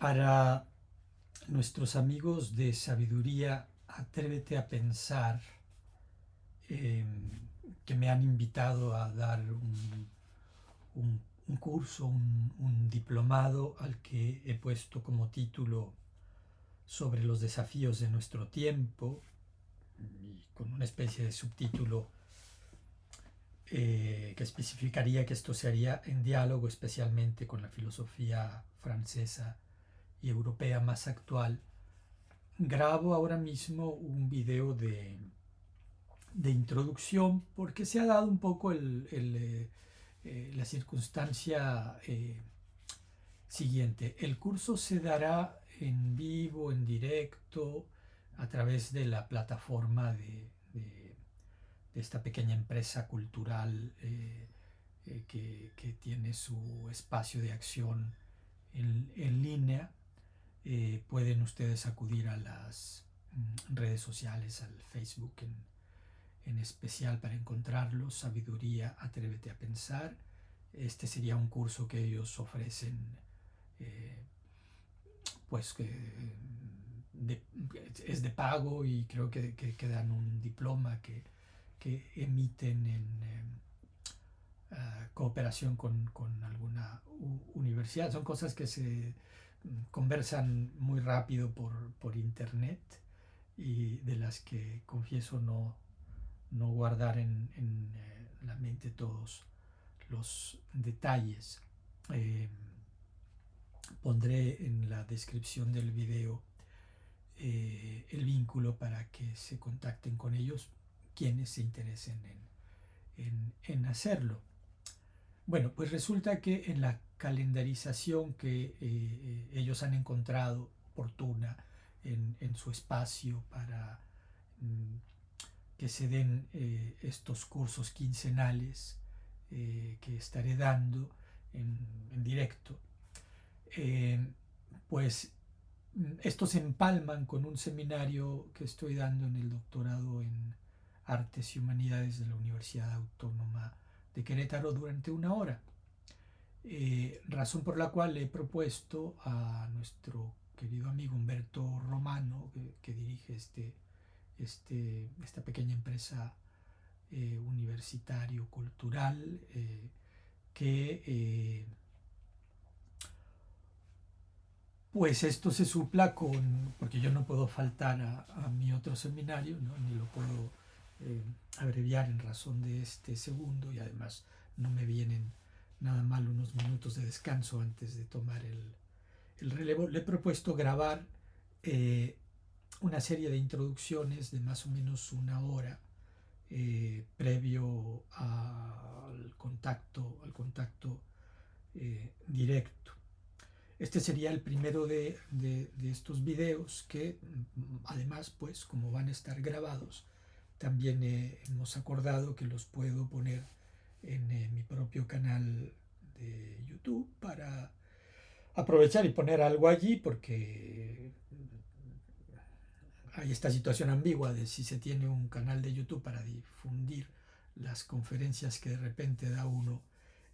Para nuestros amigos de sabiduría, atrévete a pensar, eh, que me han invitado a dar un curso, un diplomado al que he puesto como título sobre los desafíos de nuestro tiempo y con una especie de subtítulo que especificaría que esto se haría en diálogo especialmente con la filosofía francesa y europea más actual. Grabo ahora mismo un video de introducción porque se ha dado un poco la circunstancia siguiente. El curso se dará en vivo, en directo, a través de la plataforma de esta pequeña empresa cultural que tiene su espacio de acción en línea. Pueden ustedes acudir a las redes sociales, al Facebook en especial para encontrarlo, Sabiduría, Atrévete a Pensar. Este sería un curso que ellos ofrecen, eh, pues que de, es de pago y creo que dan un diploma que emiten en cooperación con alguna universidad. Son cosas que se conversan muy rápido por internet y de las que confieso no guardar en la mente todos los detalles. Eh, Pondré en la descripción del video el vínculo para que se contacten con ellos quienes se interesen en hacerlo. Bueno, pues resulta que en la calendarización que ellos han encontrado oportuna en su espacio para que se den estos cursos quincenales que estaré dando en directo, eh, pues estos se empalman con un seminario que estoy dando en el doctorado en Artes y Humanidades de la Universidad Autónoma de Querétaro durante una hora. Razón por la cual he propuesto a nuestro querido amigo Humberto Romano, que dirige esta pequeña empresa universitario-cultural, que pues esto se supla porque yo no puedo faltar a mi otro seminario, ¿no? Ni lo puedo abreviar en razón de este segundo, y además no me vienen nada mal unos minutos de descanso antes de tomar el relevo. Le he propuesto grabar eh, una serie de introducciones de más o menos una hora previo al contacto directo. Este sería el primero de estos videos que además, pues como van a estar grabados, también hemos acordado que los puedo poner en mi propio canal de YouTube para aprovechar y poner algo allí, porque hay esta situación ambigua de si se tiene un canal de YouTube para difundir las conferencias que de repente da uno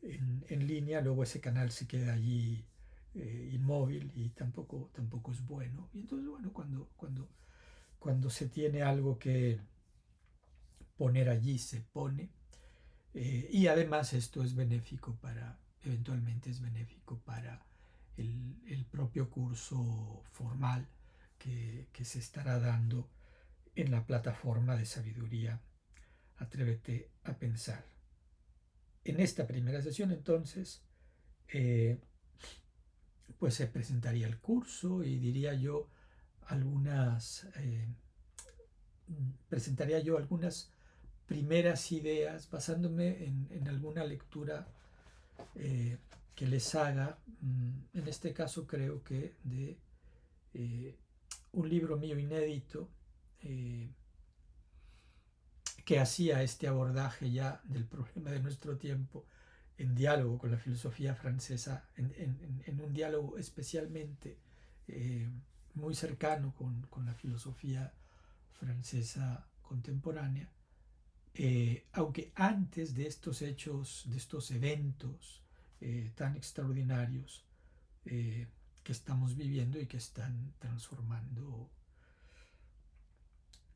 en línea, luego ese canal se queda allí inmóvil y tampoco es bueno. Y entonces, bueno, cuando se tiene algo que poner allí, se pone. Y además esto es benéfico eventualmente es benéfico para el propio curso formal que se estará dando en la plataforma de sabiduría. Atrévete a pensar. En esta primera sesión, entonces, eh, pues se presentaría el curso y diría yo presentaría yo algunas primeras ideas basándome en alguna lectura eh, que les haga, en este caso creo que de eh, un libro mío inédito que hacía este abordaje ya del problema de nuestro tiempo en diálogo con la filosofía francesa, en un diálogo especialmente eh, muy cercano con la filosofía francesa contemporánea, aunque antes de estos hechos, de estos eventos tan extraordinarios, que estamos viviendo y que están transformando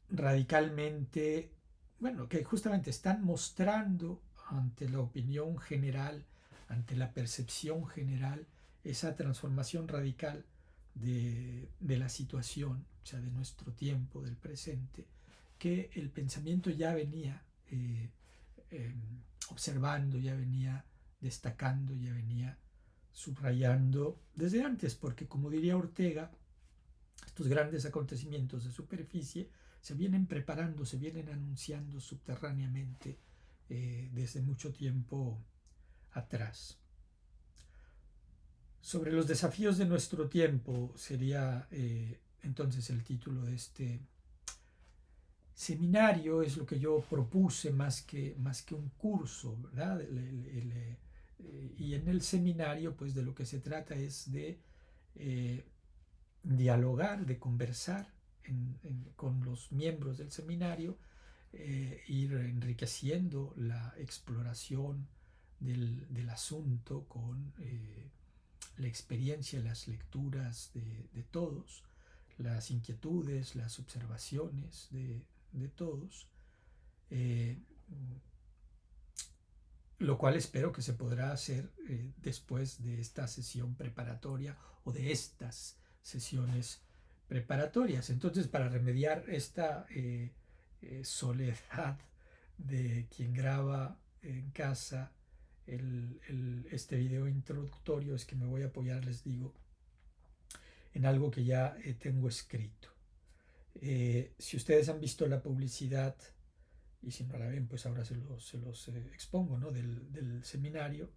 radicalmente, bueno, que justamente están mostrando ante la opinión general, ante la percepción general, esa transformación radical de la situación, o sea, de nuestro tiempo, del presente, que el pensamiento ya venía eh, observando, ya venía destacando, ya venía subrayando desde antes, porque como diría Ortega, estos grandes acontecimientos de superficie se vienen preparando, se vienen anunciando subterráneamente desde mucho tiempo atrás. Sobre los desafíos de nuestro tiempo sería entonces el título de este seminario, es lo que yo propuse más que un curso, ¿verdad? Y en el seminario pues de lo que se trata es de dialogar, de conversar con los miembros del seminario, ir enriqueciendo la exploración del asunto con la experiencia, las lecturas de todos, las inquietudes, las observaciones de todos, eh, lo cual espero que se podrá hacer después de esta sesión preparatoria o de estas sesiones preparatorias. Entonces, para remediar esta soledad de quien graba en casa este video introductorio, es que me voy a apoyar, les digo, en algo que ya tengo escrito. Si ustedes han visto la publicidad, y si no la ven, pues ahora se los expongo, ¿no? Del seminario.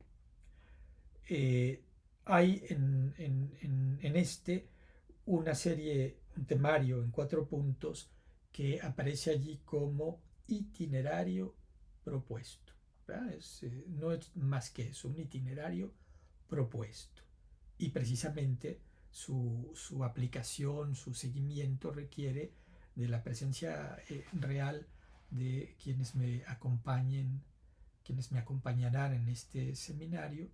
Hay en este una serie, un temario en 4 puntos que aparece allí como itinerario propuesto. No es más que eso, un itinerario propuesto. Y precisamente su aplicación, su seguimiento requiere de la presencia real de quienes me acompañen, quienes me acompañarán en este seminario,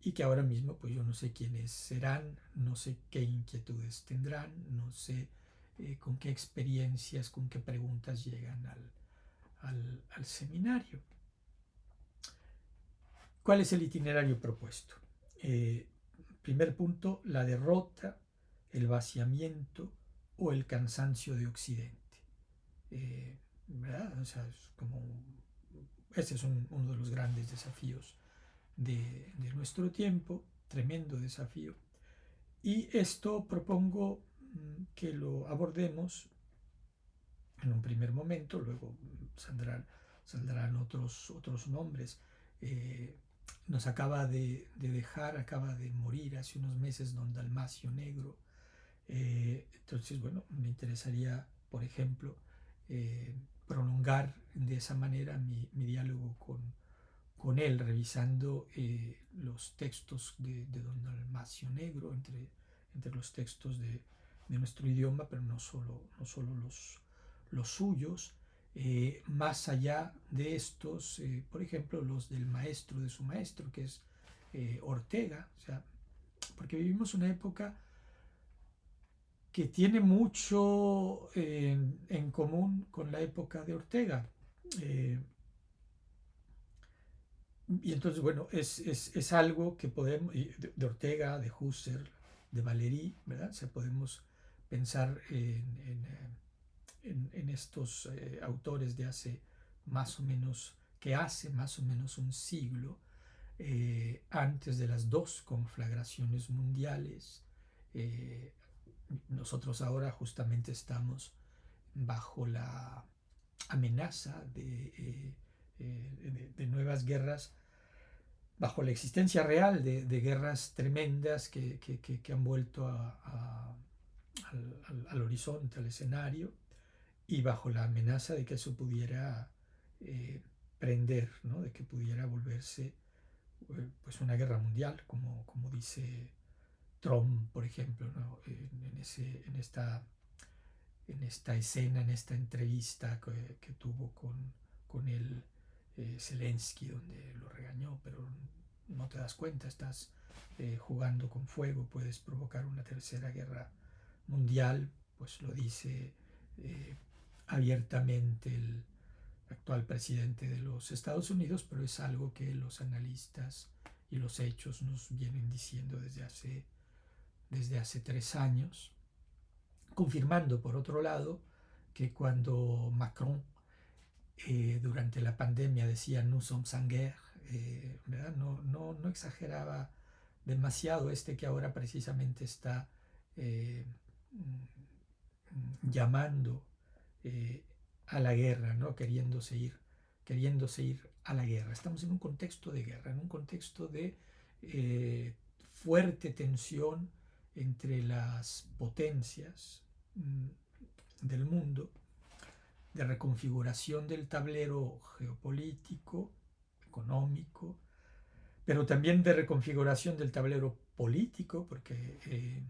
y que ahora mismo pues yo no sé quiénes serán, no sé qué inquietudes tendrán, no sé con qué experiencias, con qué preguntas llegan al seminario. ¿Cuál es el itinerario propuesto? Primer punto, la derrota, el vaciamiento o el cansancio de Occidente. ¿Verdad? O sea, es como ese es uno de los grandes desafíos de nuestro tiempo, tremendo desafío. Y esto propongo que lo abordemos en un primer momento, luego saldrán otros nombres. Nos acaba de dejar, acaba de morir hace unos meses don Dalmacio Negro. Entonces, bueno, me interesaría, por ejemplo, prolongar de esa manera mi diálogo con él, revisando los textos de don Dalmacio Negro, entre los textos de nuestro idioma, pero no solo los suyos. Más allá de estos, por ejemplo, los del maestro de su maestro, que es Ortega, o sea, porque vivimos una época que tiene mucho en común con la época de Ortega. Y entonces, bueno, es algo que podemos, de Ortega, de Husserl, de Valéry, ¿verdad? O sea, podemos pensar en estos autores de hace más o menos, que hace más o menos un siglo, antes de las 2 conflagraciones mundiales. Eh, Nosotros ahora justamente estamos bajo la amenaza de nuevas guerras, bajo la existencia real de guerras tremendas que han vuelto al horizonte, al escenario, y bajo la amenaza de que eso pudiera prender, ¿no? De que pudiera volverse pues una guerra mundial, como dice Trump, por ejemplo, ¿no? En esta escena, en esta entrevista que tuvo con él Zelensky, donde lo regañó, pero no te das cuenta, estás jugando con fuego, puedes provocar una tercera guerra mundial, pues lo dice abiertamente el actual presidente de los Estados Unidos, pero es algo que los analistas y los hechos nos vienen diciendo desde hace 3 años, confirmando por otro lado que cuando Macron durante la pandemia decía nous sommes en guerre, ¿verdad? No exageraba demasiado, que ahora precisamente está llamando a la guerra, ¿no? Queriéndose ir a la guerra. Estamos en un contexto de guerra, en un contexto de fuerte tensión entre las potencias del mundo, de reconfiguración del tablero geopolítico, económico, pero también de reconfiguración del tablero político, porque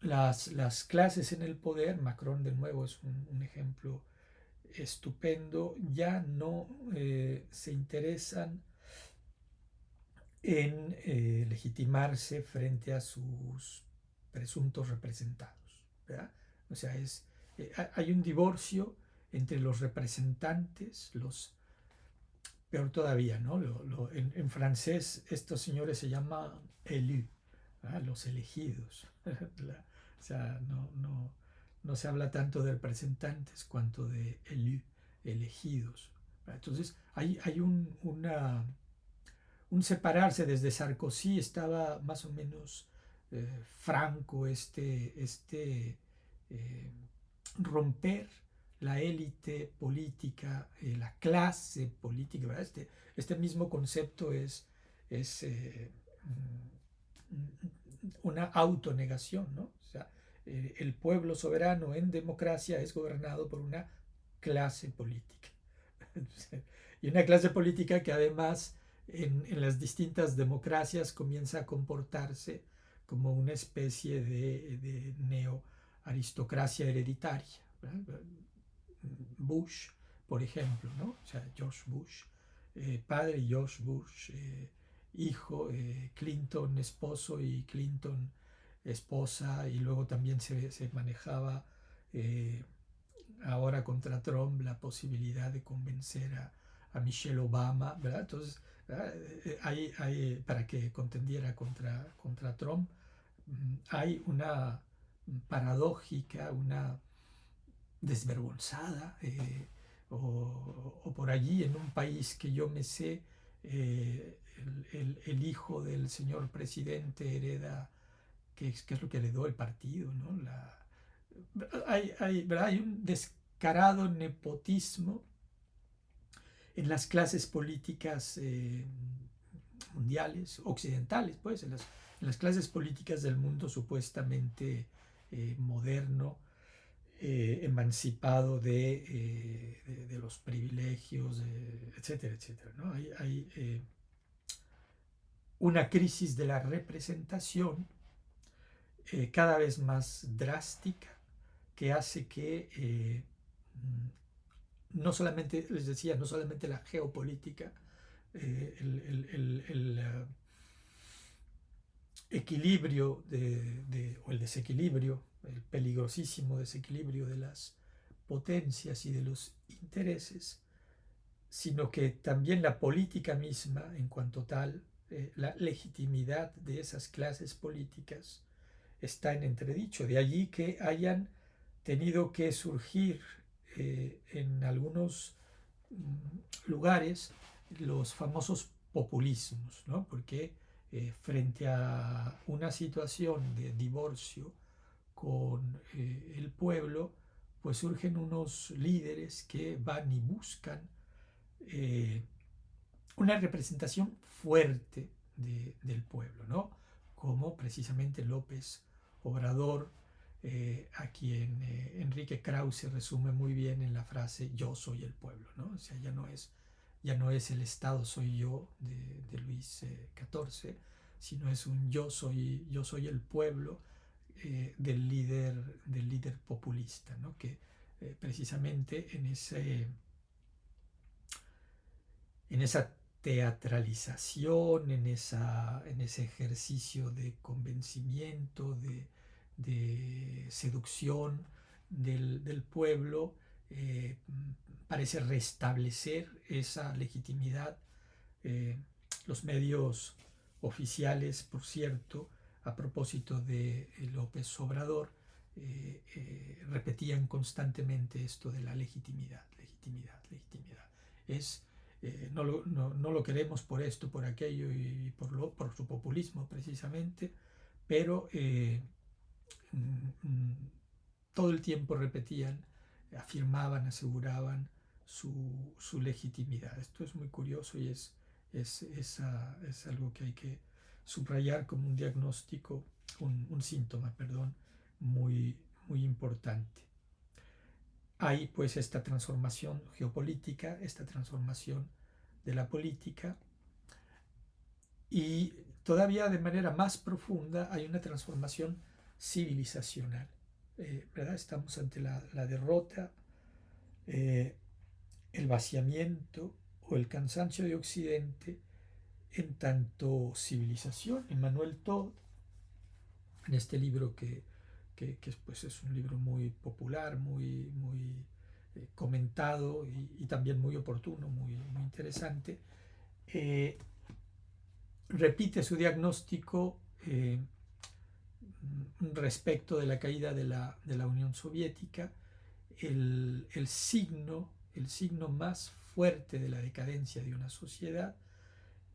las clases en el poder, Macron de nuevo es un ejemplo estupendo, ya no se interesan en legitimarse frente a sus presuntos representados, ¿verdad? O sea, hay un divorcio entre los representantes, peor todavía, ¿no? En francés estos señores se llaman élus, ¿verdad? Los elegidos. O sea, no se habla tanto de representantes cuanto de élus, elegidos. Entonces, hay un separarse. Desde Sarkozy estaba más o menos franco romper la élite política, la clase política, ¿verdad? Este mismo concepto es una autonegación, ¿no? O sea, el pueblo soberano en democracia es gobernado por una clase política. Y una clase política que además en las distintas democracias comienza a comportarse como una especie de neo-aristocracia hereditaria, ¿verdad? Bush, por ejemplo, ¿no? O sea, George Bush, padre, George Bush, hijo, Clinton esposo y Clinton esposa, y luego también se manejaba ahora contra Trump la posibilidad de convencer a Michelle Obama, ¿verdad? Entonces, para que contendiera contra Trump, hay una paradójica, una desvergonzada, o por allí en un país que yo me sé, el hijo del señor presidente hereda, ¿qué es lo que heredó el partido, ¿no? ¿Verdad? Hay un descarado nepotismo en las clases políticas mundiales, occidentales, pues, en las clases políticas del mundo supuestamente moderno, emancipado de los privilegios, etcétera, etcétera, ¿no? Hay una crisis de la representación cada vez más drástica, que hace que no solamente, les decía, no solamente la geopolítica, el equilibrio o el desequilibrio, el peligrosísimo desequilibrio de las potencias y de los intereses, sino que también la política misma en cuanto tal, la legitimidad de esas clases políticas está en entredicho. De allí que hayan tenido que surgir en algunos lugares los famosos populismos, ¿no? Porque frente a una situación de divorcio con el pueblo, pues surgen unos líderes que van y buscan una representación fuerte del pueblo, ¿no? Como precisamente López Obrador, a quien Enrique Krause resume muy bien en la frase yo soy el pueblo, ¿no? O sea, ya no es el Estado soy yo de Luis XIV, sino es un yo soy el pueblo del líder populista, ¿no? Que precisamente en esa teatralización, en ese ejercicio de convencimiento, de seducción del pueblo, parece restablecer esa legitimidad. Los medios oficiales, por cierto, a propósito de López Obrador, repetían constantemente esto de la legitimidad, legitimidad, legitimidad. No lo queremos por esto, por aquello y por su populismo precisamente, pero todo el tiempo repetían, afirmaban, aseguraban su legitimidad. Esto es muy curioso y es algo que hay que subrayar como un diagnóstico, un síntoma, perdón, muy, muy importante. Hay pues esta transformación geopolítica, esta transformación de la política, y todavía de manera más profunda hay una transformación civilizacional. ¿Verdad? Estamos ante la derrota, el vaciamiento o el cansancio de Occidente en tanto civilización. Emmanuel Todd, en este libro que pues es un libro muy popular, muy, muy comentado y también muy oportuno, muy, muy interesante, repite su diagnóstico respecto de la caída de la Unión Soviética. El signo más fuerte de la decadencia de una sociedad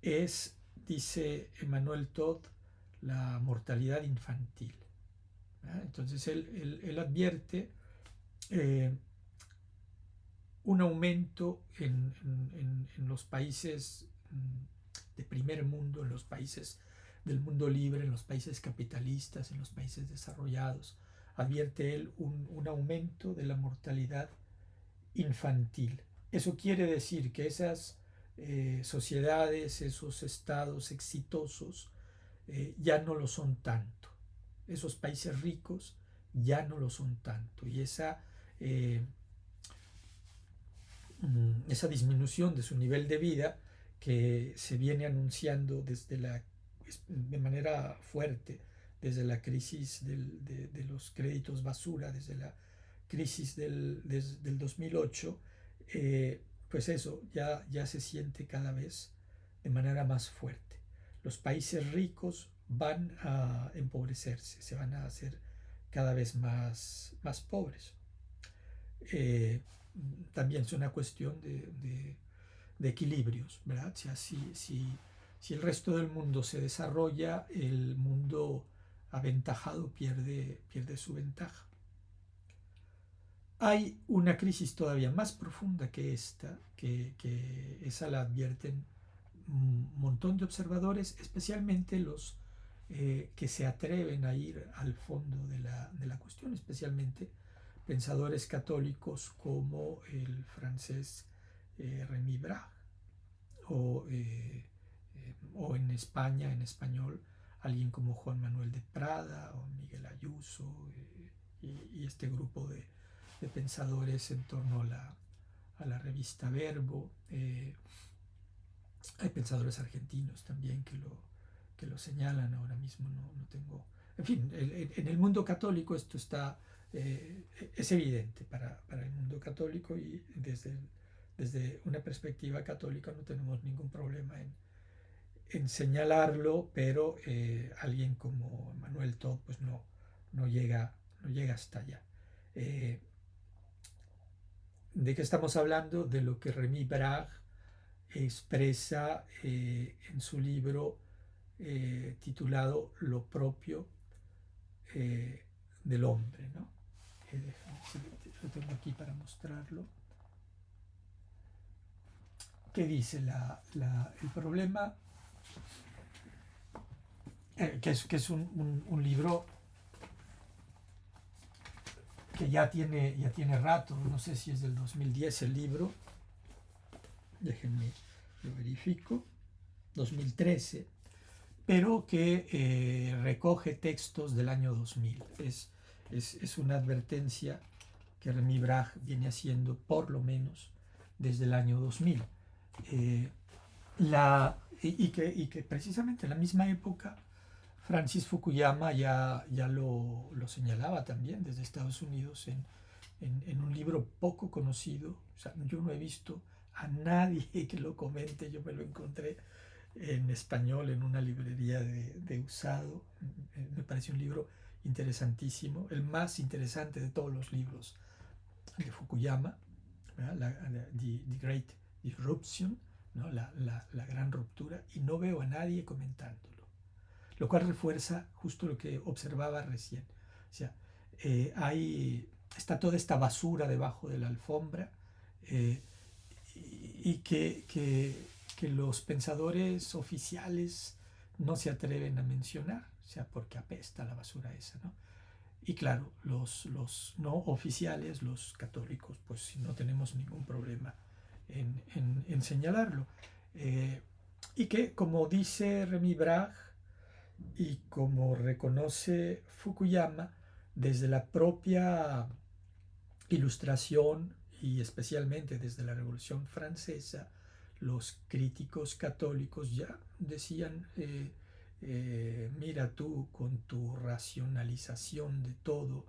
es, dice Emmanuel Todd, la mortalidad infantil. Entonces él advierte un aumento en los países de primer mundo, en los países del mundo libre, en los países capitalistas, en los países desarrollados. Advierte él un aumento de la mortalidad infantil. Eso quiere decir que esas sociedades, esos estados exitosos ya no lo son tanto. Esos países ricos ya no lo son tanto. Y esa disminución de su nivel de vida que se viene anunciando de manera fuerte desde la crisis de los créditos basura, desde la crisis del 2008, pues eso ya se siente cada vez de manera más fuerte. Los países ricos van a empobrecerse, se van a hacer cada vez más pobres. También es una cuestión de equilibrios, ¿verdad? O sea, si el resto del mundo se desarrolla, el mundo aventajado pierde su ventaja. Hay una crisis todavía más profunda que esta, que esa la advierten un montón de observadores, especialmente los que se atreven a ir al fondo de la cuestión, especialmente pensadores católicos como el francés Rémy Brahe, o en España, en español, alguien como Juan Manuel de Prada o Miguel Ayuso, y este grupo de pensadores en torno a la revista Verbo. Hay pensadores argentinos también que lo señalan. Ahora mismo no tengo... En fin, en el mundo católico esto está... es evidente para el mundo católico, y desde una perspectiva católica no tenemos ningún problema en señalarlo, pero alguien como Emmanuel Todd pues no llega hasta allá. ¿De qué estamos hablando? De lo que Rémy Brahe expresa en su libro titulado Lo propio del hombre, ¿no? Lo tengo aquí para mostrarlo. ¿Qué dice el problema? Que es un libro que ya tiene rato, no sé si es del 2010 el libro, déjenme, lo verifico, 2013, pero que recoge textos del año 2000. Es una advertencia que Rémy Brahe viene haciendo por lo menos desde el año 2000. y que precisamente en la misma época Francis Fukuyama ya lo señalaba también desde Estados Unidos en un libro poco conocido. O sea, yo no he visto a nadie que lo comente, yo me lo encontré en español en una librería de usado. Me pareció un libro interesantísimo, el más interesante de todos los libros de Fukuyama, The Great Disruption, ¿no? La gran ruptura, y no veo a nadie comentándolo, lo cual refuerza justo lo que observaba recién. O sea, está toda esta basura debajo de la alfombra, eh, y que los pensadores oficiales no se atreven a mencionar, o sea, porque apesta la basura esa, ¿no? Y claro, los no oficiales, los católicos, pues no tenemos ningún problema en señalarlo. Eh, y que, como dice Remy Bragg y como reconoce Fukuyama, desde la propia Ilustración y especialmente desde la Revolución Francesa, los críticos católicos ya decían, mira tú con tu racionalización de todo,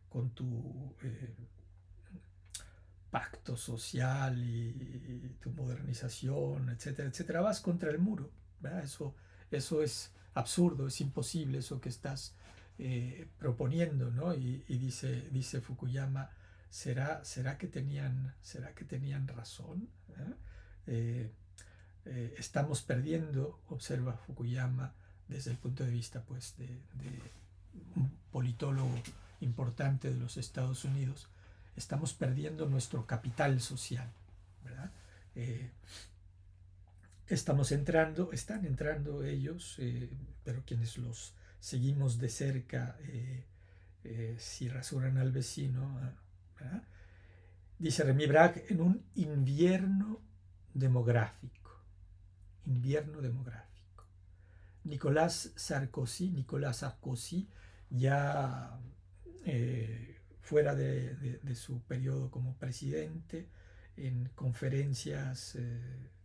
con tu pacto social y tu modernización, etcétera, etcétera, vas contra el muro, ¿verdad? Eso es absurdo, es imposible eso que estás proponiendo, ¿no? Y dice Fukuyama, será que tenían razón? ¿Eh? Eh, Estamos perdiendo, observa Fukuyama desde el punto de vista pues, de un politólogo importante de los Estados Unidos, estamos perdiendo nuestro capital social, ¿verdad? Eh, están entrando ellos, pero quienes los seguimos de cerca, si rasuran al vecino, ¿verdad? Dice Remy Bragg, en un invierno demográfico. Nicolas Sarkozy ya fuera de su periodo como presidente, en conferencias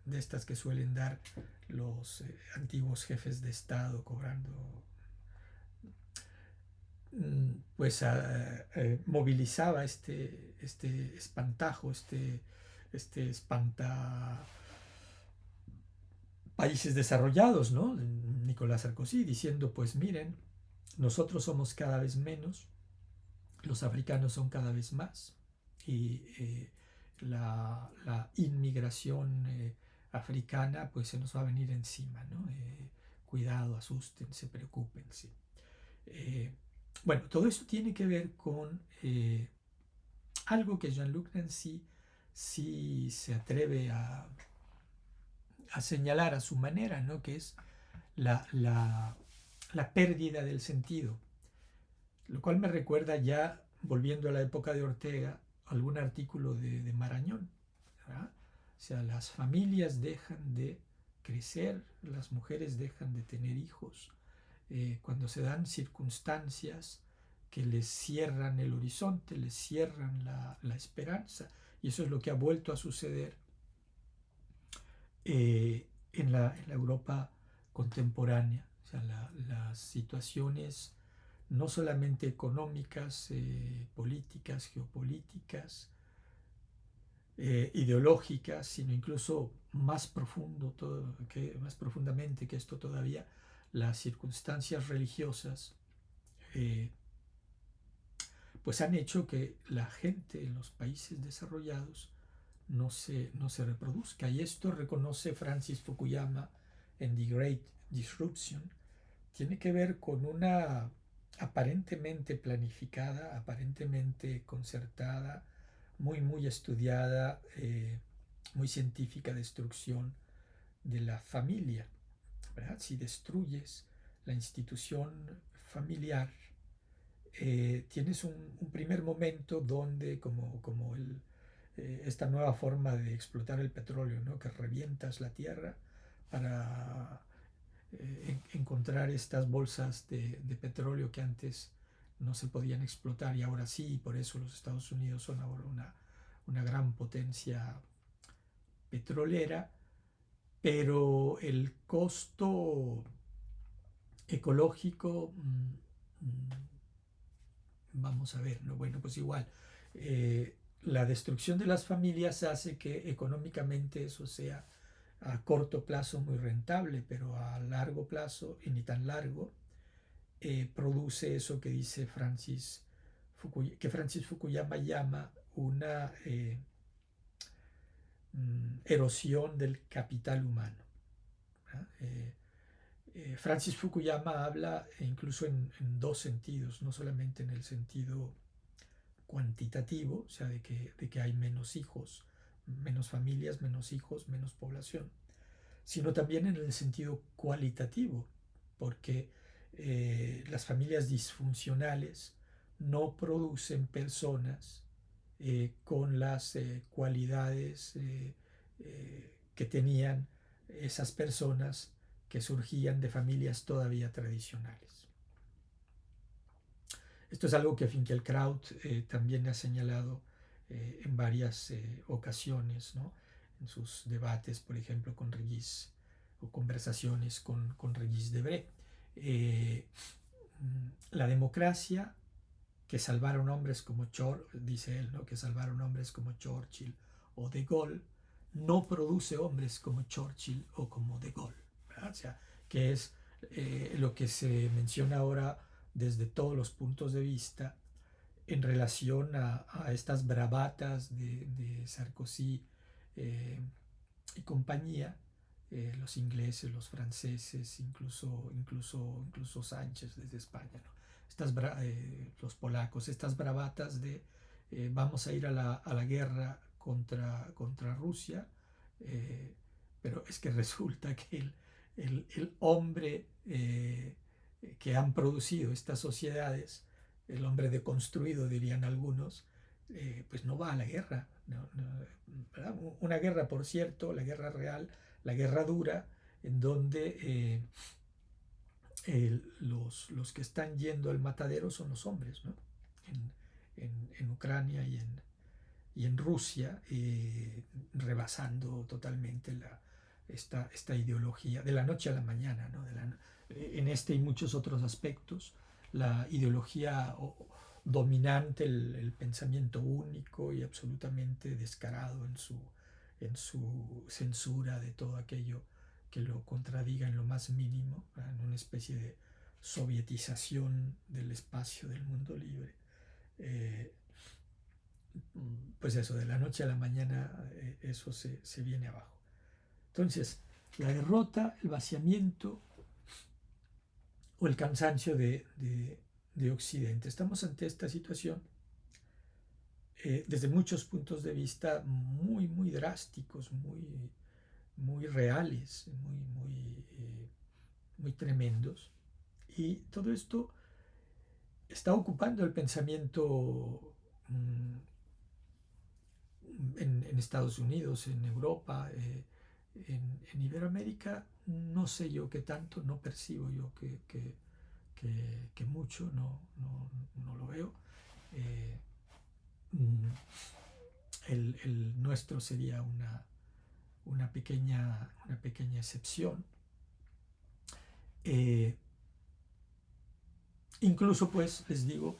de estas que suelen dar los antiguos jefes de Estado cobrando, pues movilizaba este espantajo, este espanta países desarrollados, ¿no? Nicolás Sarkozy diciendo, pues miren, nosotros somos cada vez menos, los africanos son cada vez más, y la inmigración africana pues se nos va a venir encima, ¿no? Cuidado, asústense, preocúpense. Eh, bueno, todo esto tiene que ver con algo que Jean-Luc Nancy sí se atreve a señalar a su manera, ¿no? Que es la pérdida del sentido, lo cual me recuerda ya, volviendo a la época de Ortega, algún artículo de Marañón, ¿verdad? O sea, las familias dejan de crecer, las mujeres dejan de tener hijos, cuando se dan circunstancias que les cierran el horizonte, les cierran la esperanza, y eso es lo que ha vuelto a suceder en la Europa contemporánea. O sea, las situaciones no solamente económicas, políticas, geopolíticas, ideológicas, sino incluso más profundamente que esto todavía, las circunstancias religiosas, eh, pues han hecho que la gente en los países desarrollados no se reproduzca. Y esto reconoce Francis Fukuyama en The Great Disruption. Tiene que ver con una aparentemente planificada, aparentemente concertada, muy estudiada, muy científica destrucción de la familia, ¿verdad? Si destruyes la institución familiar, tienes un primer momento donde, esta nueva forma de explotar el petróleo, ¿no? Que revientas la tierra para encontrar estas bolsas de petróleo que antes no se podían explotar y ahora sí, y por eso los Estados Unidos son ahora una gran potencia petrolera, pero el costo ecológico, vamos a ver, ¿no? Bueno, pues igual, la destrucción de las familias hace que económicamente eso sea a corto plazo muy rentable, pero a largo plazo, y ni tan largo, produce eso que dice que Francis Fukuyama llama una erosión del capital humano. Francis Fukuyama habla incluso en dos sentidos, no solamente en el sentido cuantitativo, o sea, de que hay menos hijos, menos familias, menos hijos, menos población, sino también en el sentido cualitativo, porque las familias disfuncionales no producen personas con las cualidades que tenían esas personas que surgían de familias todavía tradicionales. Esto es algo que Finkielkraut también ha señalado en varias ocasiones, ¿no? En sus debates, por ejemplo, con Regis, o conversaciones con Regis Debray. La democracia que salvaron hombres como dice él, ¿no? Que salvaron hombres como Churchill o De Gaulle, no produce hombres como Churchill o como De Gaulle, ¿verdad? O sea, que es lo que se menciona ahora desde todos los puntos de vista en relación a estas bravatas de Sarkozy y compañía, los ingleses, los franceses, incluso Sánchez desde España, ¿no? Los polacos, estas bravatas de vamos a ir a la guerra contra Rusia, pero es que resulta que el hombre que han producido estas sociedades, el hombre deconstruido, dirían algunos, pues no va a la guerra. Una guerra, por cierto, la guerra real, la guerra dura, en donde los que están yendo al matadero son los hombres, ¿no? En Ucrania y en Rusia, rebasando totalmente esta ideología de la noche a la mañana, ¿no? En este y muchos otros aspectos, la ideología dominante, el pensamiento único y absolutamente descarado en su censura de todo aquello que lo contradiga en lo más mínimo, en una especie de sovietización del espacio del mundo libre. Pues eso, de la noche a la mañana eso se viene abajo. Entonces, la derrota, el vaciamiento o el cansancio de Occidente. Estamos ante esta situación desde muchos puntos de vista muy drásticos, muy reales, muy tremendos. Y todo esto está ocupando el pensamiento en Estados Unidos, en Europa, en Iberoamérica. No sé yo qué tanto, no percibo yo que mucho, no lo veo. El nuestro sería una pequeña excepción. Incluso, pues, les digo,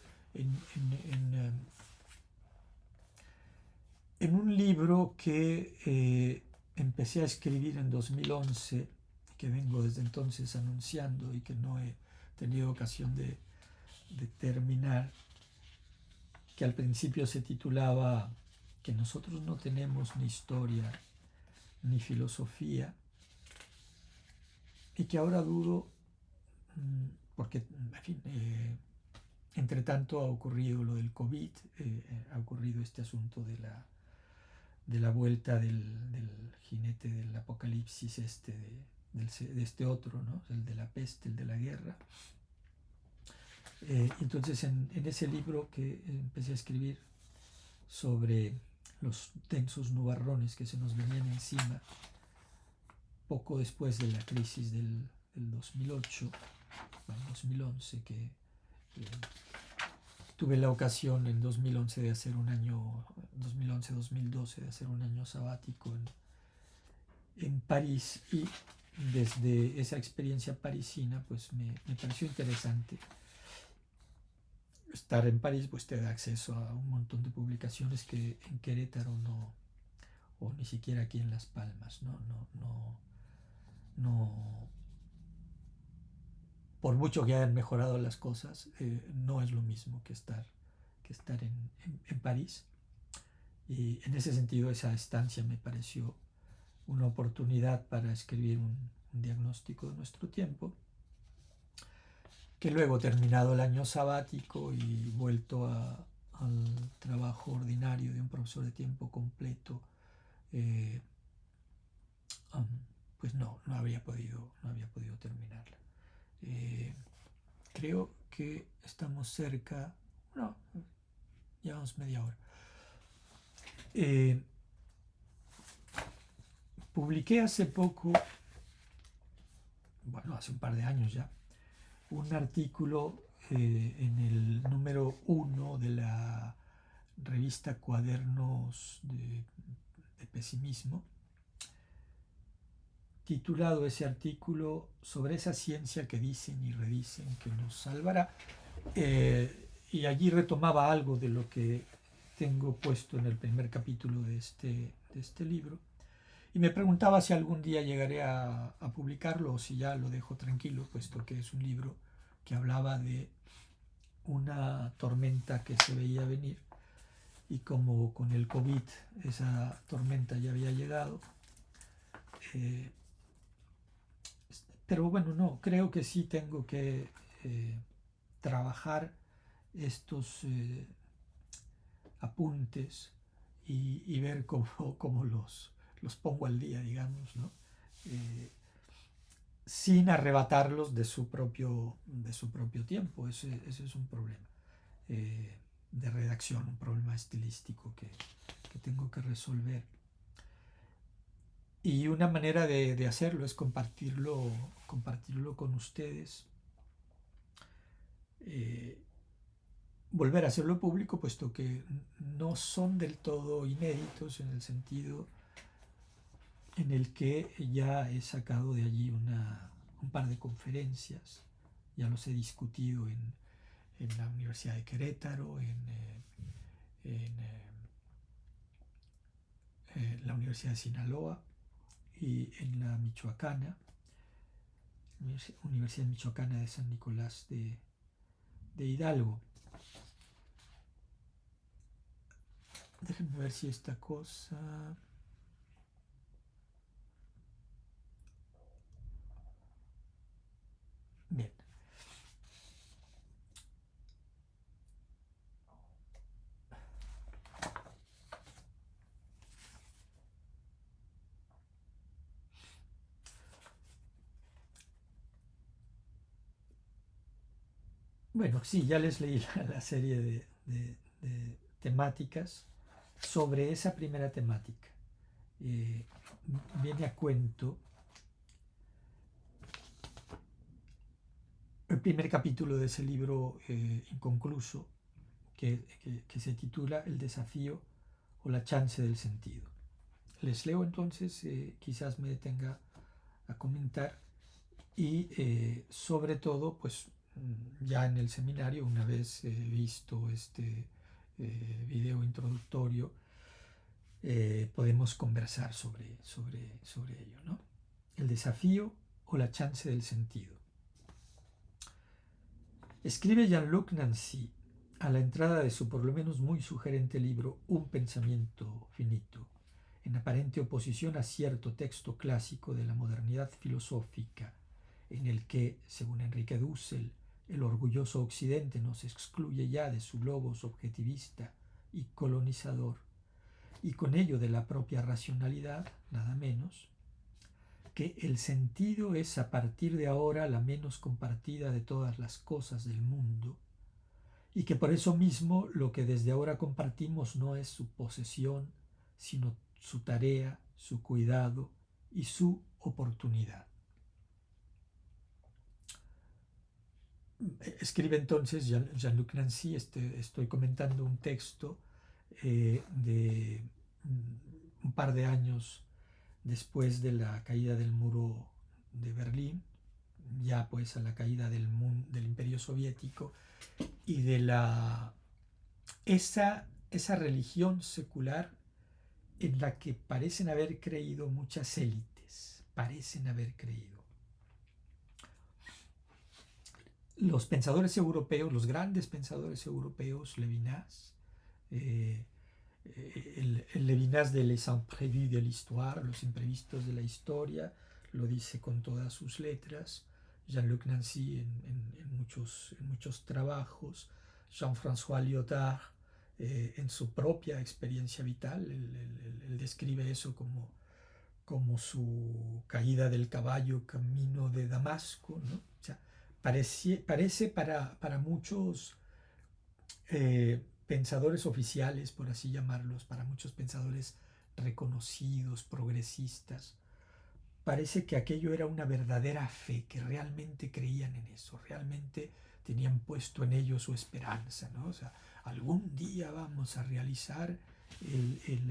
en un libro que empecé a escribir en 2011, que vengo desde entonces anunciando y que no he tenido ocasión de terminar, que al principio se titulaba Que nosotros no tenemos ni historia ni filosofía, y que ahora dudo, porque, en fin, entre tanto ha ocurrido lo del COVID, ha ocurrido este asunto de la vuelta del jinete del apocalipsis, de este otro, ¿no? El de la peste, el de la guerra. Entonces, en ese libro que empecé a escribir sobre los densos nubarrones que se nos venían encima poco después de la crisis del 2008, 2011, que tuve la ocasión en 2011 de hacer un año, 2011-2012, de hacer un año sabático en París, y desde esa experiencia parisina pues me pareció interesante. Estar en París pues te da acceso a un montón de publicaciones que en Querétaro no, o ni siquiera aquí en Las Palmas, no, por mucho que hayan mejorado las cosas, no es lo mismo que estar en París. Y en ese sentido esa estancia me pareció una oportunidad para escribir un diagnóstico de nuestro tiempo, que luego, terminado el año sabático y vuelto al trabajo ordinario de un profesor de tiempo completo, eh, pues no había podido terminarla. Creo que estamos cerca, no, llevamos media hora. Publiqué hace poco, bueno, hace un par de años ya, un artículo en el número 1 de la revista Cuadernos de Pesimismo, titulado ese artículo sobre esa ciencia que dicen y redicen que nos salvará, y allí retomaba algo de lo que tengo puesto en el primer capítulo de este libro, y me preguntaba si algún día llegaré a publicarlo o si ya lo dejo tranquilo, puesto que es un libro que hablaba de una tormenta que se veía venir, y como con el COVID esa tormenta ya había llegado. Pero bueno, no, creo que sí tengo que trabajar estos apuntes y ver cómo los pongo al día, digamos, ¿no? Sin arrebatarlos de su propio tiempo. Ese es un problema de redacción, un problema estilístico que tengo que resolver. Y una manera de hacerlo es compartirlo con ustedes, volver a hacerlo público, puesto que no son del todo inéditos, en el sentido en el que ya he sacado de allí un par de conferencias, ya los he discutido en la Universidad de Querétaro, en la Universidad de Sinaloa y en la Michoacana, Universidad Michoacana de San Nicolás de Hidalgo. Déjenme ver si esta cosa... Bien. Bueno, sí, ya les leí la serie de temáticas sobre esa primera temática. Viene a cuento el primer capítulo de ese libro inconcluso que se titula El desafío o la chance del sentido. Les leo entonces, quizás me detenga a comentar, y sobre todo, pues ya en el seminario, una vez visto este video introductorio, podemos conversar sobre ello, ¿no? El desafío o la chance del sentido. Escribe Jean-Luc Nancy a la entrada de su por lo menos muy sugerente libro Un pensamiento finito, en aparente oposición a cierto texto clásico de la modernidad filosófica, en el que, según Enrique Dussel, el orgulloso Occidente nos excluye ya de su logos objetivista y colonizador, y con ello de la propia racionalidad, nada menos, que el sentido es a partir de ahora la menos compartida de todas las cosas del mundo, y que por eso mismo lo que desde ahora compartimos no es su posesión, sino su tarea, su cuidado y su oportunidad. Escribe entonces Jean-Luc Nancy, estoy comentando un texto de un par de años después de la caída del muro de Berlín, ya pues a la caída del Imperio Soviético y de esa religión secular en la que parecen haber creído muchas élites, parecen haber creído. Los pensadores europeos, los grandes pensadores europeos, Levinas, el Levinas de Les Imprévus de l'Histoire, los imprevistos de la historia, lo dice con todas sus letras. Jean-Luc Nancy en muchos trabajos, Jean-François Lyotard en su propia experiencia vital, él describe eso como su caída del caballo camino de Damasco, ¿no? O sea, parece para muchos pensadores oficiales, por así llamarlos, para muchos pensadores reconocidos, progresistas, parece que aquello era una verdadera fe, que realmente creían en eso, realmente tenían puesto en ello su esperanza, ¿no? O sea, algún día vamos a realizar el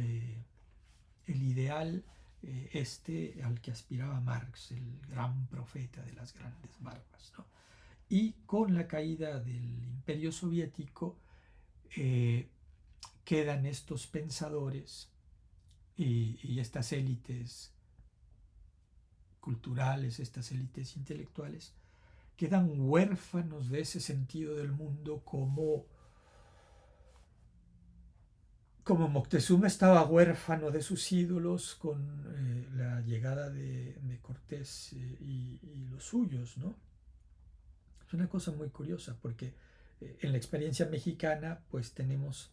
ideal al que aspiraba Marx, el gran profeta de las grandes barbas, ¿no? Y con la caída del Imperio Soviético quedan estos pensadores y estas élites culturales, estas élites intelectuales, quedan huérfanos de ese sentido del mundo como Moctezuma estaba huérfano de sus ídolos con la llegada de Cortés y los suyos, ¿no? Es una cosa muy curiosa porque en la experiencia mexicana pues tenemos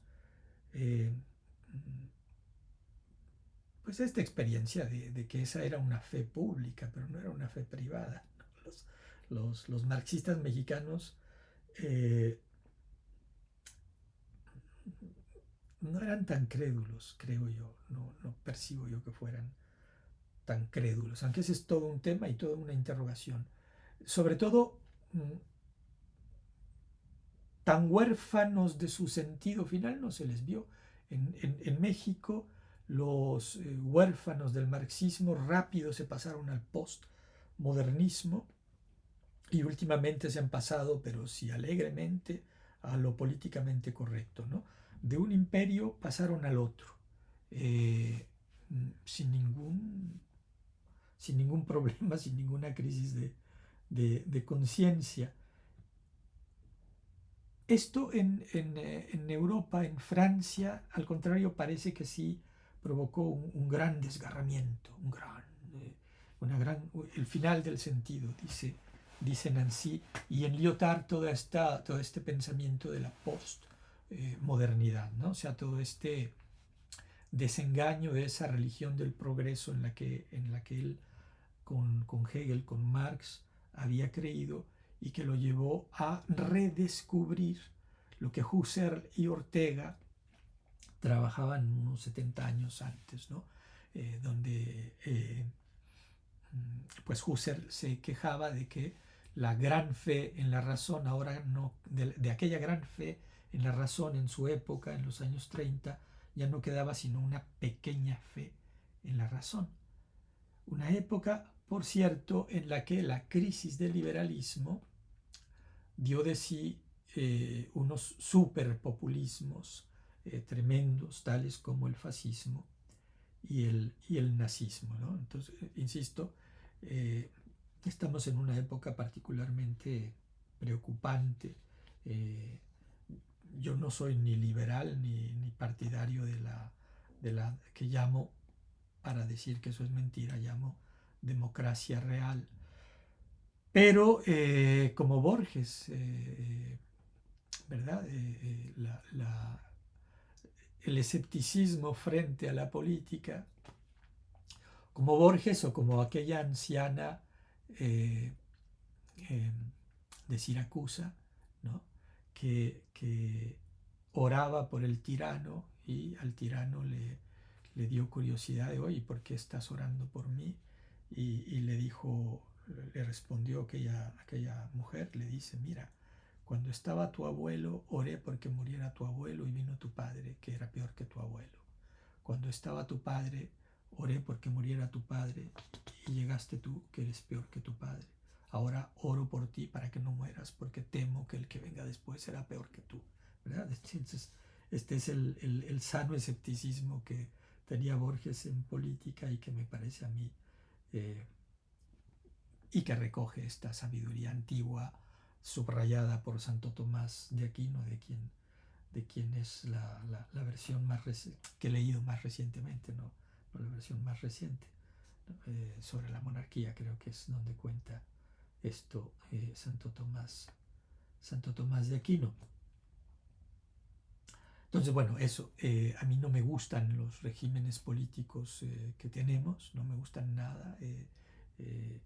pues esta experiencia de que esa era una fe pública, pero no era una fe privada. Los marxistas mexicanos no eran tan crédulos, creo yo, no percibo yo que fueran tan crédulos, aunque ese es todo un tema y toda una interrogación. Sobre todo, tan huérfanos de su sentido final no se les vio. En México, los huérfanos del marxismo rápido se pasaron al postmodernismo y últimamente se han pasado, pero sí alegremente, a lo políticamente correcto, ¿no? De un imperio pasaron al otro, sin ningún problema, sin ninguna crisis de conciencia. Esto en Europa, en Francia, al contrario, parece que sí provocó un gran desgarramiento, el final del sentido, dice Nancy, y en Lyotard todo este pensamiento de la postmodernidad, ¿no? O sea, todo este desengaño de esa religión del progreso en la que él, con Hegel, con Marx, había creído y que lo llevó a redescubrir lo que Husserl y Ortega trabajaban unos 70 años antes, ¿no? Donde pues Husserl se quejaba de que la gran fe en la razón, ahora no, de aquella gran fe en la razón en su época, en los años 30, ya no quedaba sino una pequeña fe en la razón. Una época, por cierto, en la que la crisis del liberalismo dio de sí unos superpopulismos tremendos, tales como el fascismo y el nazismo, ¿no? Entonces, insisto, estamos en una época particularmente preocupante. Yo no soy ni liberal ni partidario de la que llamo, para decir que eso es mentira, llamo democracia real. Pero como Borges, ¿verdad? El escepticismo frente a la política, como Borges o como aquella anciana de Siracusa, ¿no? que oraba por el tirano y al tirano le dio curiosidad de, oye, ¿por qué estás orando por mí? Y le respondió aquella mujer, le dice, mira, cuando estaba tu abuelo, oré porque muriera tu abuelo y vino tu padre, que era peor que tu abuelo. Cuando estaba tu padre, Oré porque muriera tu padre y llegaste tú, que eres peor que tu padre. Ahora oro por ti para que no mueras, porque temo que el que venga después será peor que tú. ¿Verdad? Entonces, este es el sano escepticismo que tenía Borges en política y que me parece a mí, eh, y que recoge esta sabiduría antigua subrayada por Santo Tomás de Aquino, de quien es la versión más que he leído más recientemente, no la versión más reciente, ¿no? Sobre la monarquía, creo que es donde cuenta esto Santo Tomás de Aquino. Entonces, bueno, eso, a mí no me gustan los regímenes políticos que tenemos, no me gustan nada, eh,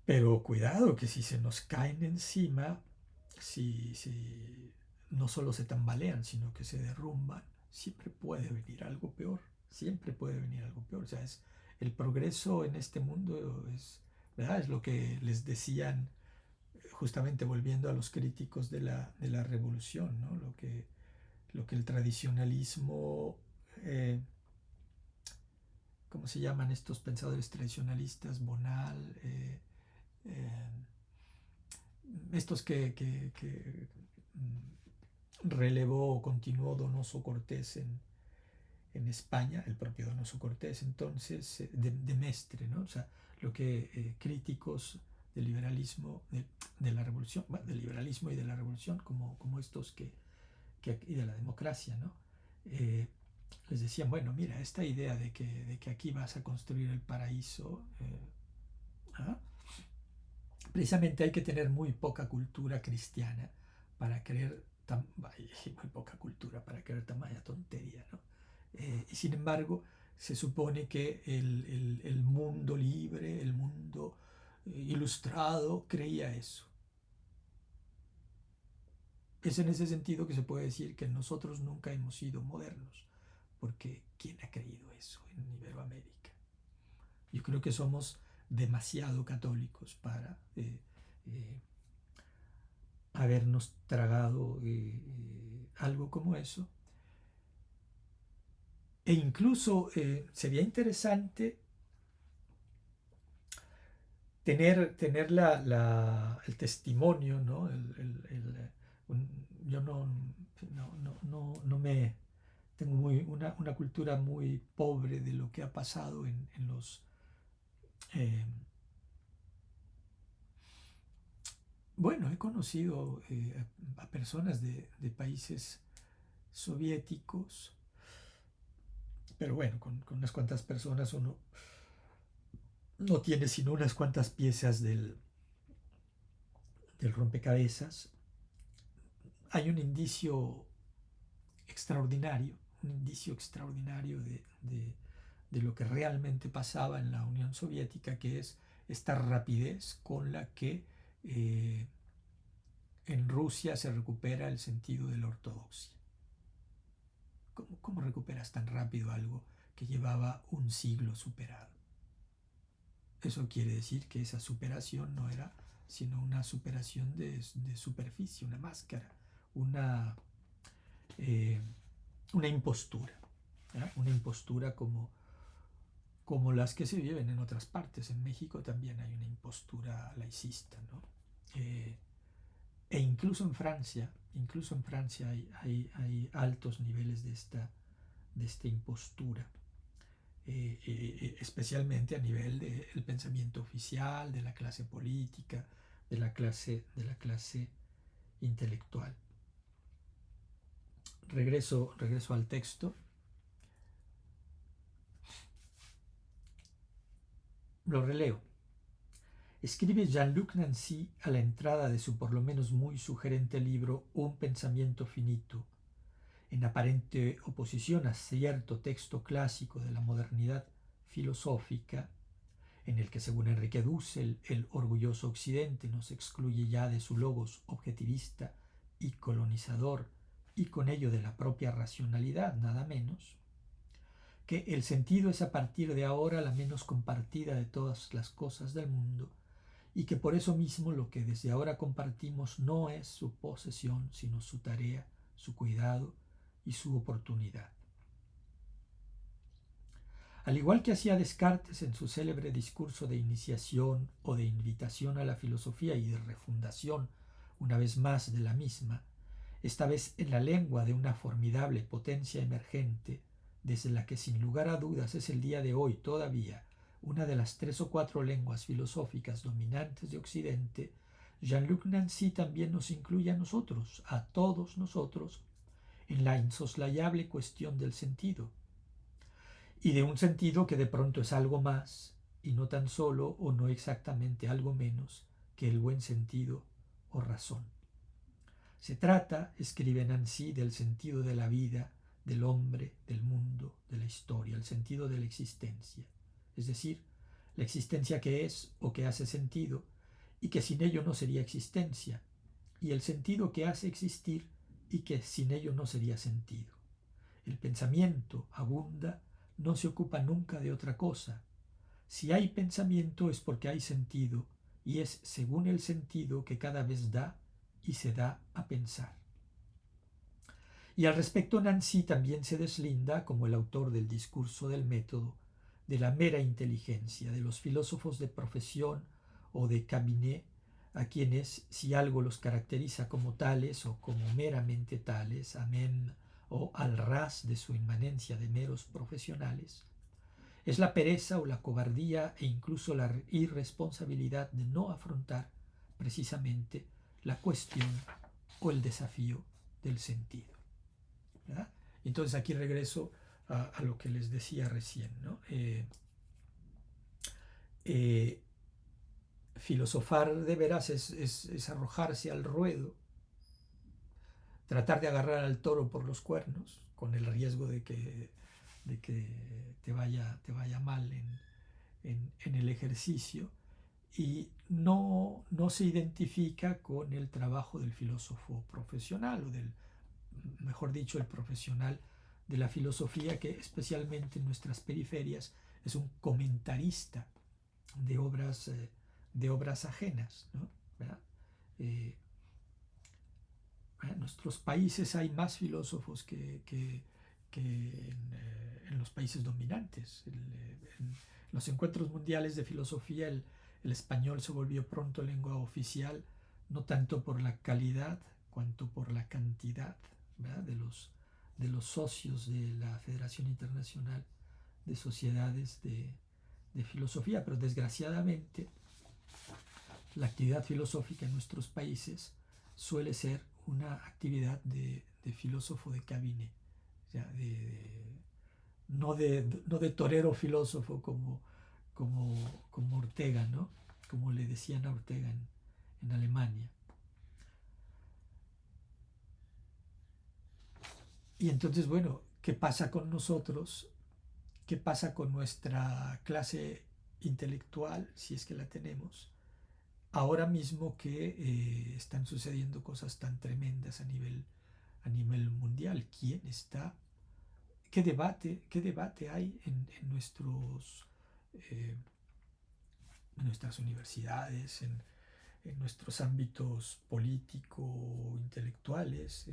pero cuidado que si se nos caen encima, si no solo se tambalean, sino que se derrumban, siempre puede venir algo peor, siempre puede venir algo peor. O sea, el progreso en este mundo es, ¿verdad? Es lo que les decían, justamente volviendo a los críticos de la revolución, ¿no? Lo que el tradicionalismo, eh, ¿cómo se llaman estos pensadores tradicionalistas? Bonal, eh, estos que relevó o continuó Donoso Cortés en España, el propio Donoso Cortés, entonces, de Mestre, ¿no? O sea, lo que críticos del liberalismo, de la revolución, bueno, del liberalismo y de la revolución, como estos y de la democracia, ¿no? Les decían, bueno, mira, esta idea de que aquí vas a construir el paraíso, ¿ah? Precisamente hay que tener muy poca cultura cristiana para creer muy poca cultura para creer tamaña tontería, ¿no? Y sin embargo, se supone que el mundo libre, el mundo ilustrado, creía eso. Es en ese sentido que se puede decir que nosotros nunca hemos sido modernos, porque ¿quién ha creído eso en Iberoamérica? Yo creo que somos demasiado católicos para habernos tragado algo como eso. E incluso sería interesante tener el testimonio, ¿no? Yo no me tengo una cultura muy pobre de lo que ha pasado en los eh, bueno, he conocido a personas de países soviéticos, pero bueno, con unas cuantas personas uno no tiene sino unas cuantas piezas del rompecabezas. Hay un indicio extraordinario de lo que realmente pasaba en la Unión Soviética, que es esta rapidez con la que eh, en Rusia se recupera el sentido de la ortodoxia. ¿Cómo recuperas tan rápido algo que llevaba un siglo superado? Eso quiere decir que esa superación no era sino una superación de superficie, una máscara, una, eh, una impostura, ¿eh? Una impostura como las que se viven en otras partes. En México también hay una impostura laicista, ¿no? E incluso en Francia hay altos niveles de esta impostura. Especialmente a nivel del pensamiento oficial, de la clase política, de la clase intelectual. Regreso al texto. Lo releo. Escribe Jean-Luc Nancy a la entrada de su por lo menos muy sugerente libro Un pensamiento finito, en aparente oposición a cierto texto clásico de la modernidad filosófica, en el que, según Enrique Dussel, el orgulloso Occidente nos excluye ya de su logos objetivista y colonizador, y con ello de la propia racionalidad, nada menos, que el sentido es a partir de ahora la menos compartida de todas las cosas del mundo, y que por eso mismo lo que desde ahora compartimos no es su posesión, sino su tarea, su cuidado y su oportunidad. Al igual que hacía Descartes en su célebre discurso de iniciación o de invitación a la filosofía y de refundación, una vez más, de la misma, esta vez en la lengua de una formidable potencia emergente, desde la que sin lugar a dudas es el día de hoy todavía una de las 3 o 4 lenguas filosóficas dominantes de Occidente, Jean-Luc Nancy también nos incluye a nosotros, a todos nosotros, en la insoslayable cuestión del sentido, y de un sentido que de pronto es algo más, y no tan solo o no exactamente algo menos que el buen sentido o razón. Se trata, escribe Nancy, del sentido de la vida, del hombre, del mundo, de la historia, el sentido de la existencia, es decir, la existencia que es o que hace sentido y que sin ello no sería existencia, y el sentido que hace existir y que sin ello no sería sentido. El pensamiento abunda, no se ocupa nunca de otra cosa. Si hay pensamiento es porque hay sentido, y es según el sentido que cada vez da y se da a pensar. Y al respecto Nancy también se deslinda, como el autor del discurso del método, de la mera inteligencia, de los filósofos de profesión o de cabinet, a quienes, si algo los caracteriza como tales o como meramente tales, amén o al ras de su inmanencia de meros profesionales, es la pereza o la cobardía e incluso la irresponsabilidad de no afrontar precisamente la cuestión o el desafío del sentido, ¿verdad? Entonces aquí regreso a lo que les decía recién, ¿no? Filosofar de veras es arrojarse al ruedo, tratar de agarrar al toro por los cuernos, con el riesgo de que te vaya mal en el ejercicio, y no se identifica con el trabajo del filósofo profesional, o del, mejor dicho, el profesional de la filosofía, que especialmente en nuestras periferias es un comentarista de obras ajenas, ¿no? ¿Verdad? En nuestros países hay más filósofos que en los países dominantes. En los encuentros mundiales de filosofía el español se volvió pronto lengua oficial, no tanto por la calidad cuanto por la cantidad, ¿verdad?, de los socios de la Federación Internacional de Sociedades de Filosofía. Pero desgraciadamente la actividad filosófica en nuestros países suele ser una actividad de filósofo de cabinet, o sea, no de torero filósofo como Ortega, ¿no? Como le decían a Ortega en Alemania. Y entonces, bueno, ¿qué pasa con nosotros? ¿Qué pasa con nuestra clase intelectual, si es que la tenemos, ahora mismo que están sucediendo cosas tan tremendas a nivel mundial? ¿Quién está? ¿Qué debate hay en nuestras universidades, en nuestros ámbitos político-intelectuales,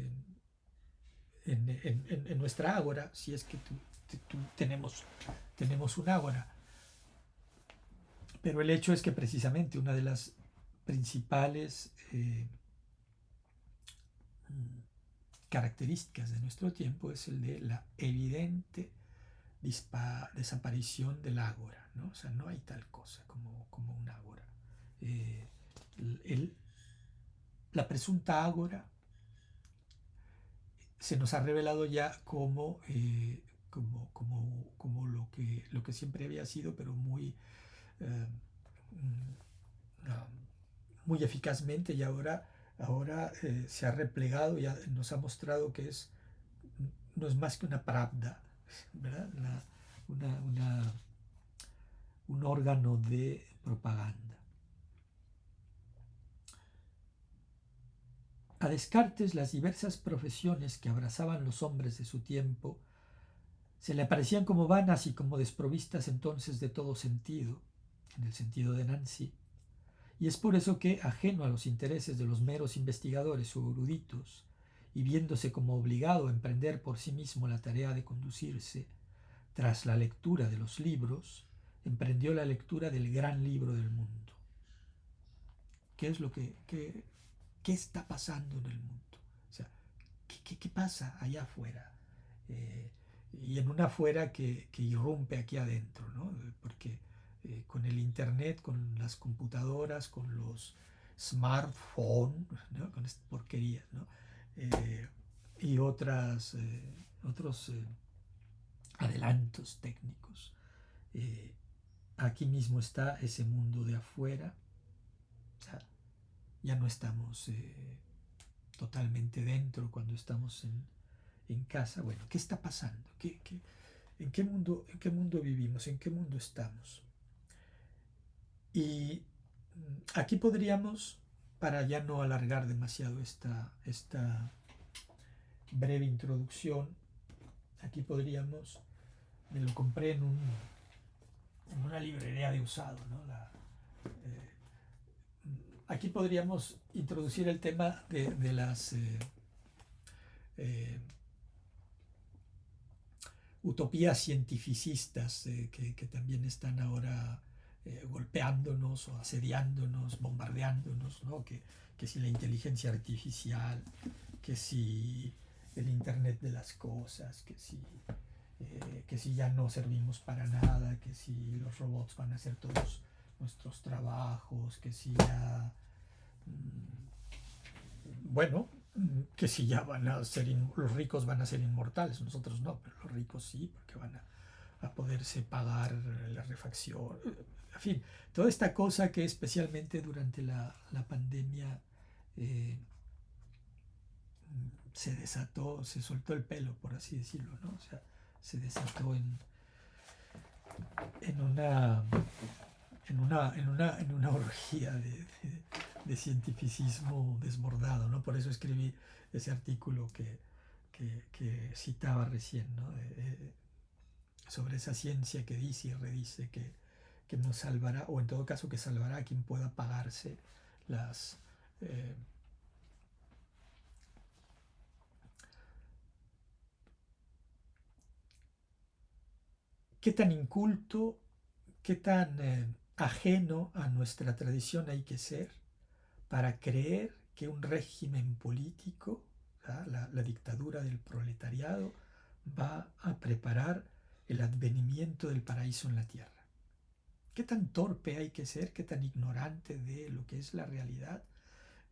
en nuestra ágora, si es que tenemos un ágora? Pero el hecho es que precisamente una de las principales características de nuestro tiempo es el de la evidente desaparición del ágora, ¿no? O sea, no hay tal cosa como un ágora. La presunta ágora se nos ha revelado ya como lo que siempre había sido, pero eh, muy eficazmente, y ahora se ha replegado, ya nos ha mostrado que no es más que una pravda, ¿verdad? Un órgano de propaganda. A Descartes, las diversas profesiones que abrazaban los hombres de su tiempo se le aparecían como vanas y como desprovistas entonces de todo sentido, en el sentido de Nancy, y es por eso que, ajeno a los intereses de los meros investigadores o eruditos, y viéndose como obligado a emprender por sí mismo la tarea de conducirse, tras la lectura de los libros, emprendió la lectura del gran libro del mundo. ¿Qué es lo qué está pasando en el mundo? O sea, ¿qué pasa allá afuera? Y en una afuera que irrumpe aquí adentro, ¿no? Porque con el internet, con las computadoras, con los smartphones, ¿no? Con estas porquerías, ¿no? Y otros adelantos técnicos. Eh, Aquí mismo está ese mundo de afuera. O sea, ya no estamos totalmente dentro cuando estamos en casa. Bueno, ¿qué está pasando? En qué mundo vivimos? ¿En qué mundo estamos? Y aquí podríamos, para ya no alargar demasiado esta breve introducción, aquí podríamos, me lo compré en una librería de usado, ¿no? Aquí podríamos introducir el tema de las eh, utopías cientificistas que también están ahora golpeándonos o asediándonos, bombardeándonos, ¿no? Que si la inteligencia artificial, que si el Internet de las cosas, que si ya no servimos para nada, que si los robots van a hacer todos nuestros trabajos, que si ya, bueno, que si ya van a ser, los ricos van a ser inmortales, nosotros no, pero los ricos sí, porque van a poderse pagar la refacción, en fin, toda esta cosa que especialmente durante la pandemia se desató, se soltó el pelo, por así decirlo, ¿no? O sea, se desató en una, en una orgía de cientificismo desbordado, ¿no? Por eso escribí ese artículo que citaba recién, ¿no? Sobre esa ciencia que dice y redice que nos salvará, o en todo caso que salvará a quien pueda pagarse las... ¿Qué tan inculto, qué tan ajeno a nuestra tradición hay que ser para creer que un régimen político, la dictadura del proletariado, va a preparar el advenimiento del paraíso en la tierra? ¿Qué tan torpe hay que ser, qué tan ignorante de lo que es la realidad,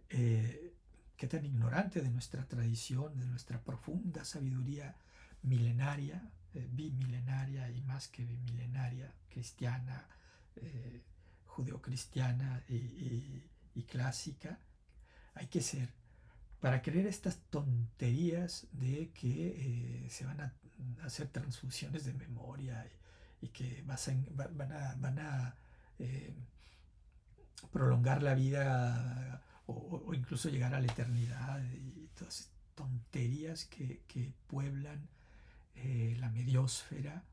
eh, qué tan ignorante de nuestra tradición, de nuestra profunda sabiduría milenaria, bimilenaria y más que bimilenaria, cristiana, eh, judeocristiana y clásica, hay que ser para creer estas tonterías de que se van a hacer transfusiones de memoria y que van a eh, prolongar la vida o incluso llegar a la eternidad y todas esas tonterías que pueblan la mediósfera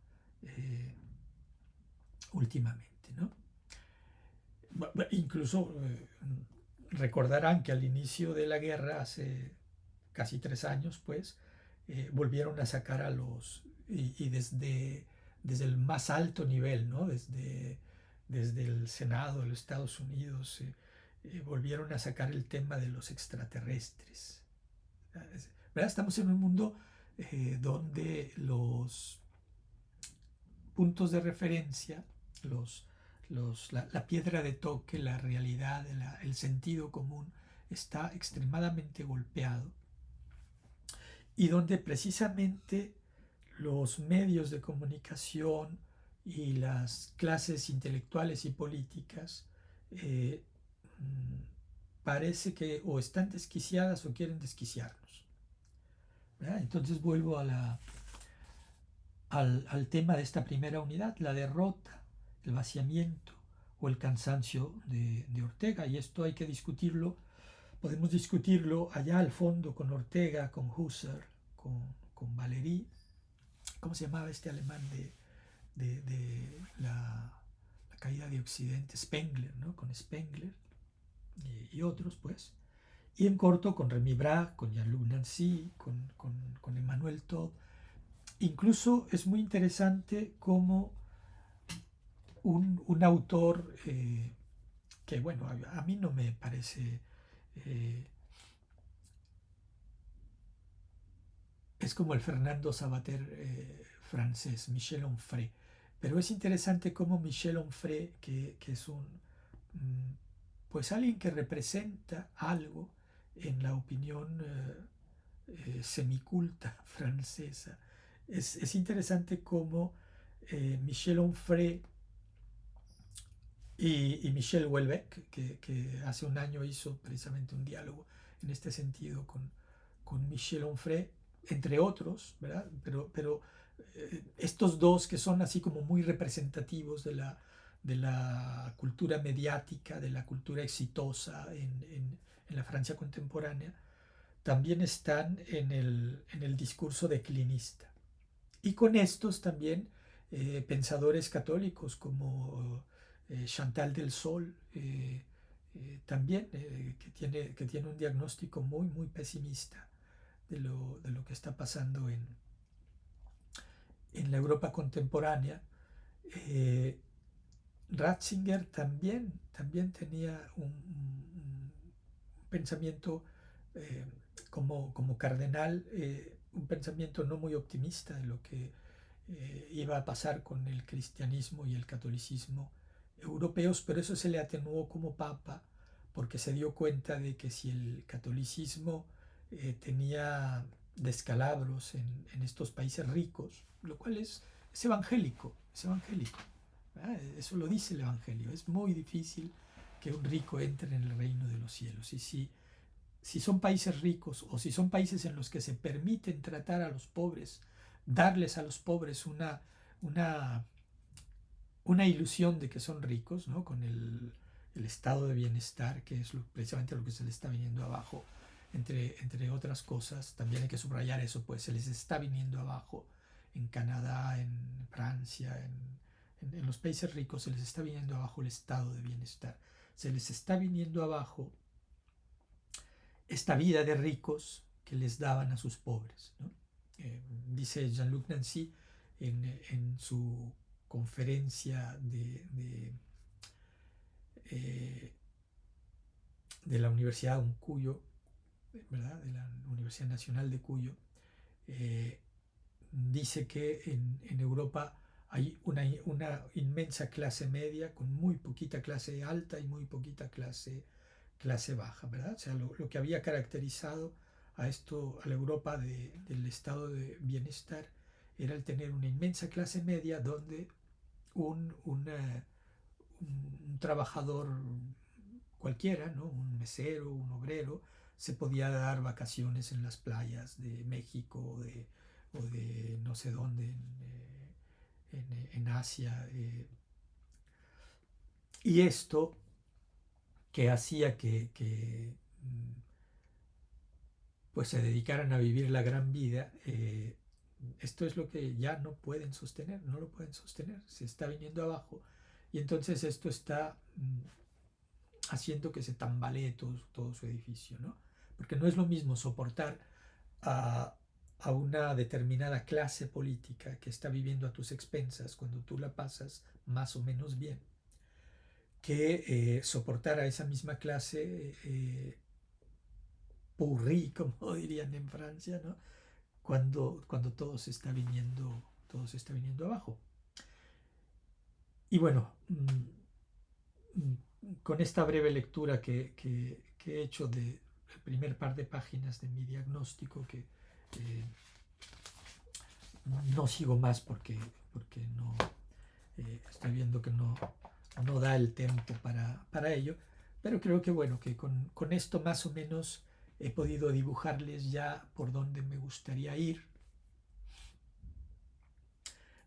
últimamente, ¿no? Incluso recordarán que al inicio de la guerra, hace casi 3 años, pues, volvieron a sacar a y desde el más alto nivel, ¿no? Desde el Senado de los Estados Unidos, volvieron a sacar el tema de los extraterrestres. ¿Verdad? Estamos en un mundo donde los puntos de referencia, la piedra de toque, la realidad, el sentido común, está extremadamente golpeado y donde precisamente los medios de comunicación y las clases intelectuales y políticas eh, parece que o están desquiciadas o quieren desquiciarnos, ¿verdad? Entonces vuelvo al tema de esta primera unidad, la derrota, el vaciamiento o el cansancio de Ortega, y esto hay que discutirlo. Podemos discutirlo allá al fondo con Ortega, con Husserl, con Valéry. ¿Cómo se llamaba este alemán de la caída de Occidente? Spengler, ¿no? Con Spengler y otros, pues. Y en corto con Remy Braque, con Jean-Luc Nancy, con Emmanuel Todd. incluso es muy interesante como un autor que, bueno, a mí no me parece... es como el Fernando Savater francés, Michel Onfray. Pero es interesante cómo Michel Onfray, que es pues alguien que representa algo en la opinión semiculta francesa. Es interesante cómo Michel Onfray y Michel Houellebecq, que hace un año hizo precisamente un diálogo en este sentido con Michel Onfray, entre otros, ¿verdad? Pero estos dos que son así como muy representativos de la cultura mediática, de la cultura exitosa en la Francia contemporánea, también están en el discurso declinista. Y con estos también pensadores católicos como Chantal del Sol, también que tiene un diagnóstico muy, muy pesimista de lo que está pasando en la Europa contemporánea. Eh, Ratzinger también tenía un pensamiento eh, como cardenal, un pensamiento no muy optimista de lo que iba a pasar con el cristianismo y el catolicismo europeos, pero eso se le atenuó como papa porque se dio cuenta de que si el catolicismo tenía descalabros en estos países ricos, lo cual es evangélico, es evangélico. Eso lo dice el Evangelio. Es muy difícil que un rico entre en el reino de los cielos. Y si son países ricos o si son países en los que se permiten tratar a los pobres, darles a los pobres una, una ilusión de que son ricos, ¿no? Con el estado de bienestar, que es precisamente lo que se les está viniendo abajo, entre otras cosas. También hay que subrayar eso, pues se les está viniendo abajo en Canadá, en Francia, en los países ricos se les está viniendo abajo el estado de bienestar. Se les está viniendo abajo esta vida de ricos que les daban a sus pobres, ¿no? Dice Jean-Luc Nancy en su conferencia eh, de la Universidad de Cuyo, ¿verdad? De la Universidad Nacional de Cuyo, eh, dice que en Europa hay una inmensa clase media con muy poquita clase alta y muy poquita clase baja, ¿verdad? O sea, lo que había caracterizado a la Europa del estado de bienestar era el tener una inmensa clase media donde un trabajador cualquiera, ¿no? Un mesero, un obrero, se podía dar vacaciones en las playas de México o de no sé dónde en Asia. Y esto que hacía que pues se dedicaran a vivir la gran vida, esto es lo que ya no pueden sostener, no lo pueden sostener, se está viniendo abajo y entonces esto está haciendo que se tambalee todo su edificio, ¿no? Porque no es lo mismo soportar a, a una determinada clase política que está viviendo a tus expensas cuando tú la pasas más o menos bien, que soportar a esa misma clase pourri, como dirían en Francia, ¿no? Cuando todo se está viniendo abajo. Y bueno, con esta breve lectura que he hecho del primer par de páginas de mi diagnóstico, que no sigo más porque no estoy viendo que no da el tiempo para ello, pero creo que bueno, que con esto más o menos he podido dibujarles ya por dónde me gustaría ir,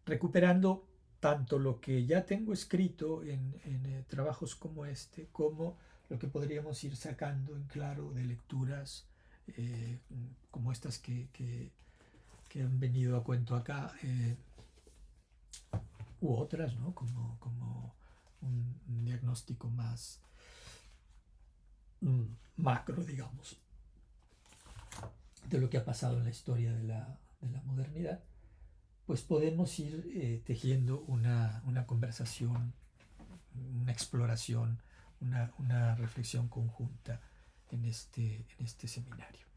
recuperando tanto lo que ya tengo escrito en trabajos como este, como lo que podríamos ir sacando en claro de lecturas como estas que han venido a cuento acá, u otras, ¿no? Como un diagnóstico más macro, digamos, de lo que ha pasado en la historia de la modernidad. pues podemos ir tejiendo una conversación, una exploración, una reflexión conjunta en este seminario.